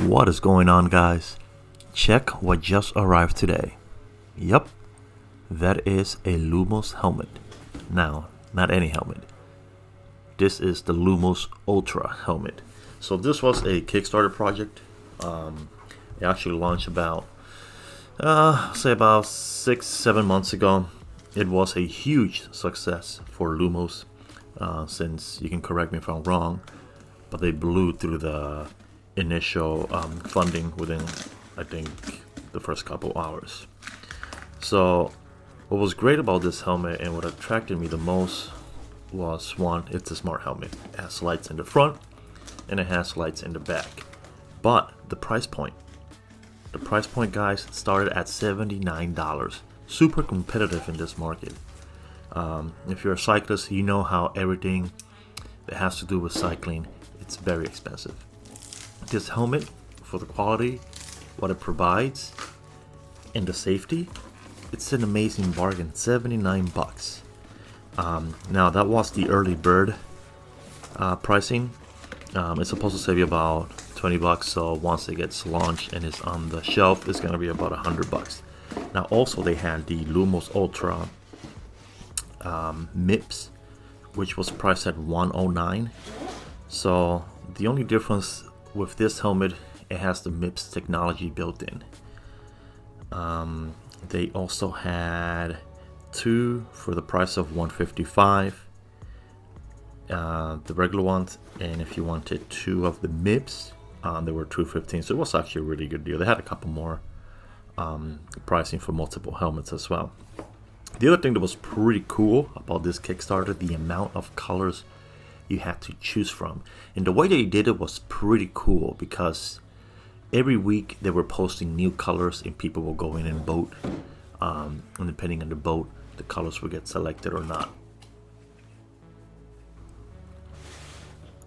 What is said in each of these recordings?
What is going on, guys? Check what just arrived today. Yup, that is a Lumos helmet. Now, not any helmet. This is the Lumos Ultra helmet. So this was a Kickstarter project. It actually launched about 6-7 months ago. It was a huge success for Lumos, since, you can correct me if I'm wrong, but they blew through the initial funding within, I think, the first couple hours. So what was great about this helmet and what attracted me the most was, one, it's a smart helmet. It has lights in the front and it has lights in the back. But the price point, guys, started at $79. Super competitive in this market. If you're a cyclist, you know how everything that has to do with cycling, it's very expensive. This helmet, for the quality, what it provides, and the safety, it's an amazing bargain. $79. Now that was the early bird pricing. It's supposed to save you about $20. So once it gets launched and is on the shelf, it's gonna be about $100. Now also they had the Lumos Ultra MIPS, which was priced at $109. So the only difference with this helmet, it has the MIPS technology built in. They also had two for the price of $155, the regular ones, and if you wanted two of the MIPS, they were $215. So it was actually a really good deal. They had a couple more pricing for multiple helmets as well. The other thing that was pretty cool about this Kickstarter, the amount of colors you had to choose from, and the way they did it was pretty cool, because every week they were posting new colors and people will go in and vote, and depending on the vote, the colors will get selected or not.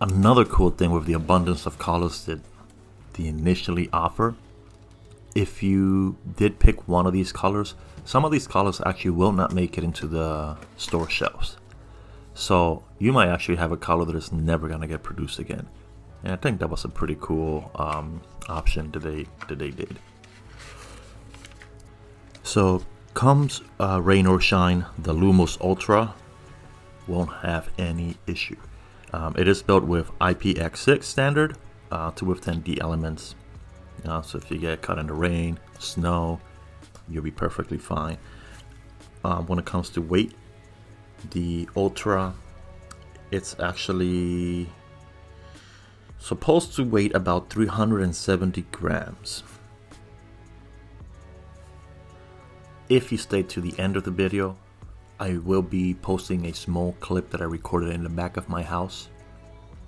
Another cool thing with the abundance of colors that they initially offer, if you did pick one of these colors, some of these colors actually will not make it into the store shelves. So you might actually have a color that is never going to get produced again. And I think that was a pretty cool option that they did. So comes rain or shine, the Lumos Ultra won't have any issue. It is built with IPX6 standard to withstand the elements. So if you get caught in the rain, snow, you'll be perfectly fine. When it comes to weight, the Ultra, it's actually supposed to weigh about 370 grams. If you stay to the end of the video, I will be posting a small clip that I recorded in the back of my house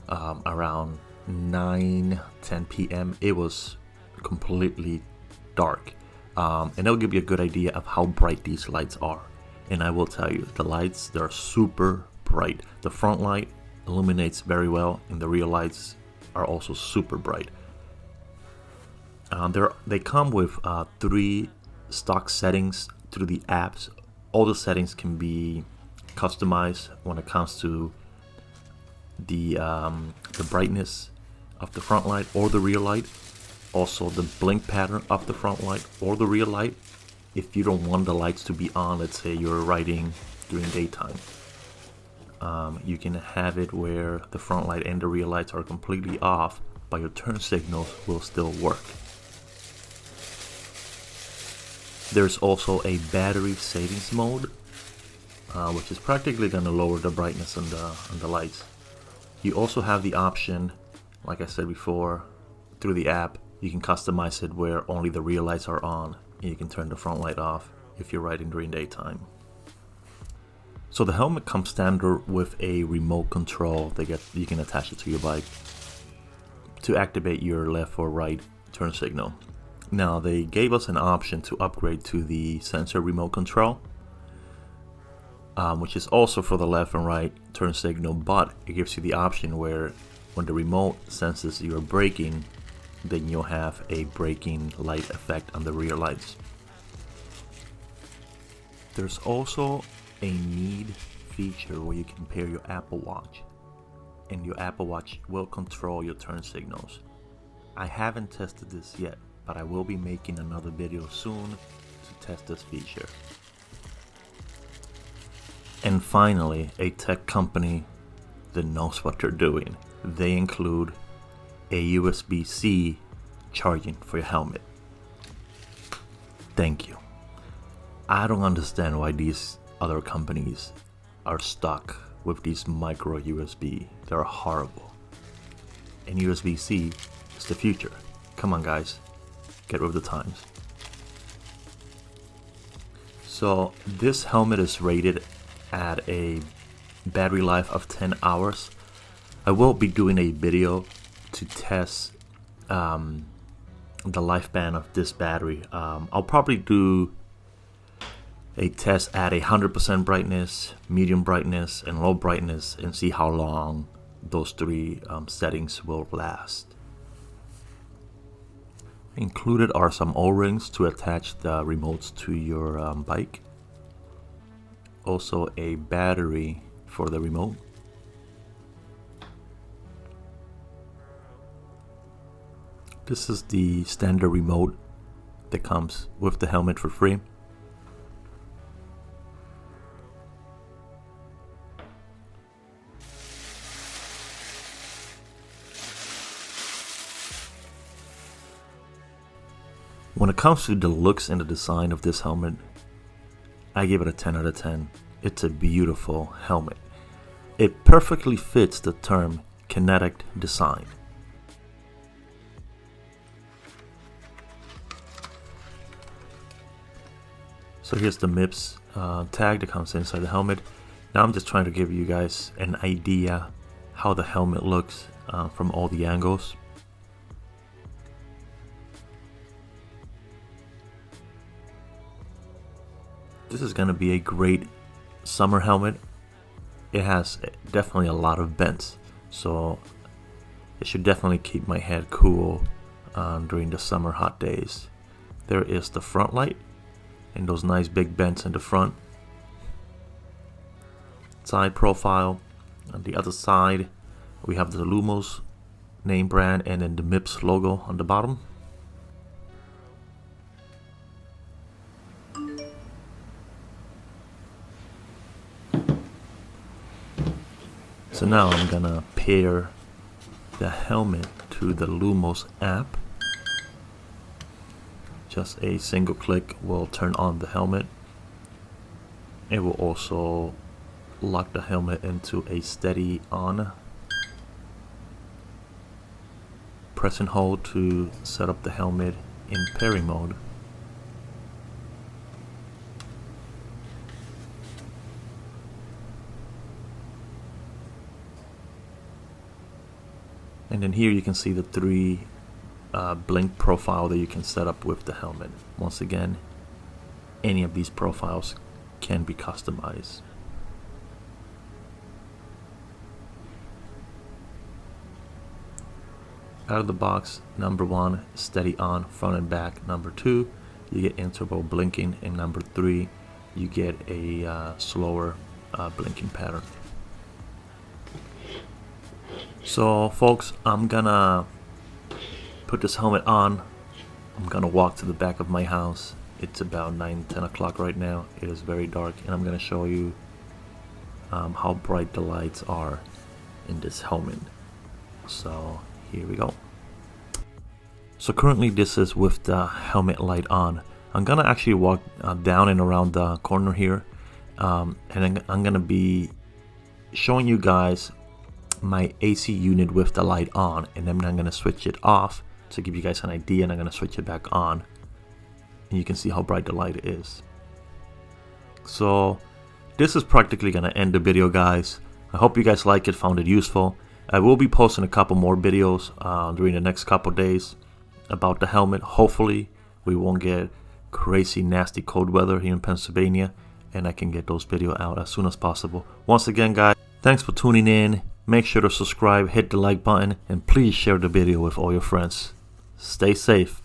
around 9-10 p.m. It was completely dark, and it'll give you a good idea of how bright these lights are. And I will tell you, the lights, they're super bright. The front light illuminates very well, and the rear lights are also super bright. They come with 3 stock settings through the apps. All the settings can be customized when it comes to the brightness of the front light or the rear light. Also the blink pattern of the front light or the rear light. If you don't want the lights to be on, let's say you're riding during daytime, you can have it where the front light and the rear lights are completely off, but your turn signals will still work. There's also a battery savings mode, which is practically going to lower the brightness on the lights. You also have the option, like I said before, through the app, you can customize it where only the rear lights are on, and you can turn the front light off if you're riding during daytime. So the helmet comes standard with a remote control you can attach it to your bike to activate your left or right turn signal. Now they gave us an option to upgrade to the sensor remote control, which is also for the left and right turn signal, but it gives you the option where when the remote senses you're braking, then you'll have a braking light effect on the rear lights. There's also a need feature where you can pair your Apple Watch, and your Apple Watch will control your turn signals. I haven't tested this yet, but I will be making another video soon to test this feature. And finally, a tech company that knows what they're doing. They include a USB-C charging for your helmet. Thank you. I don't understand why these other companies are stuck with these micro USB. They're horrible. And USB-C is the future. Come on guys, get with the times. So this helmet is rated at a battery life of 10 hours. I will be doing a video to test the lifespan of this battery. I'll probably do a test at 100% brightness, medium brightness, and low brightness, and see how long those three settings will last. Included are some O-rings to attach the remotes to your bike. Also a battery for the remote. This is the standard remote that comes with the helmet for free. When it comes to the looks and the design of this helmet, I give it a 10 out of 10. It's a beautiful helmet. It perfectly fits the term kinetic design. So here's the MIPS tag that comes inside the helmet. Now I'm just trying to give you guys an idea how the helmet looks from all the angles. This is going to be a great summer helmet. It has definitely a lot of vents, so it should definitely keep my head cool during the summer hot days. There is the front light and those nice big vents in the front. Side profile. On the other side we have the Lumos name brand and then the MIPS logo on the bottom. So now I'm gonna pair the helmet to the Lumos app. Just a single click will turn on the helmet. It will also lock the helmet into a steady on. Press and hold to set up the helmet in pairing mode. And then here you can see the three blink profile that you can set up with the helmet. Once again, any of these profiles can be customized. Out of the box, number 1, steady on front and back. Number 2, you get interval blinking, and number 3, you get a slower blinking pattern. So folks, I'm gonna put this helmet on. I'm gonna walk to the back of my house. It's about 9-10 o'clock right now. It is very dark, and I'm gonna show you how bright the lights are in this helmet. So here we go. So currently this is with the helmet light on. I'm gonna actually walk down and around the corner here, and then I'm gonna be showing you guys my AC unit with the light on, and then I'm going to switch it off to give you guys an idea, and I'm going to switch it back on, and you can see how bright the light is. So this is practically going to end the video, guys. I hope you guys like it, found it useful. I will be posting a couple more videos during the next couple days about the helmet. Hopefully we won't get crazy nasty cold weather here in Pennsylvania, and I can get those videos out as soon as possible. Once again guys, thanks for tuning in. Make sure to subscribe, hit the like button, and please share the video with all your friends. Stay safe.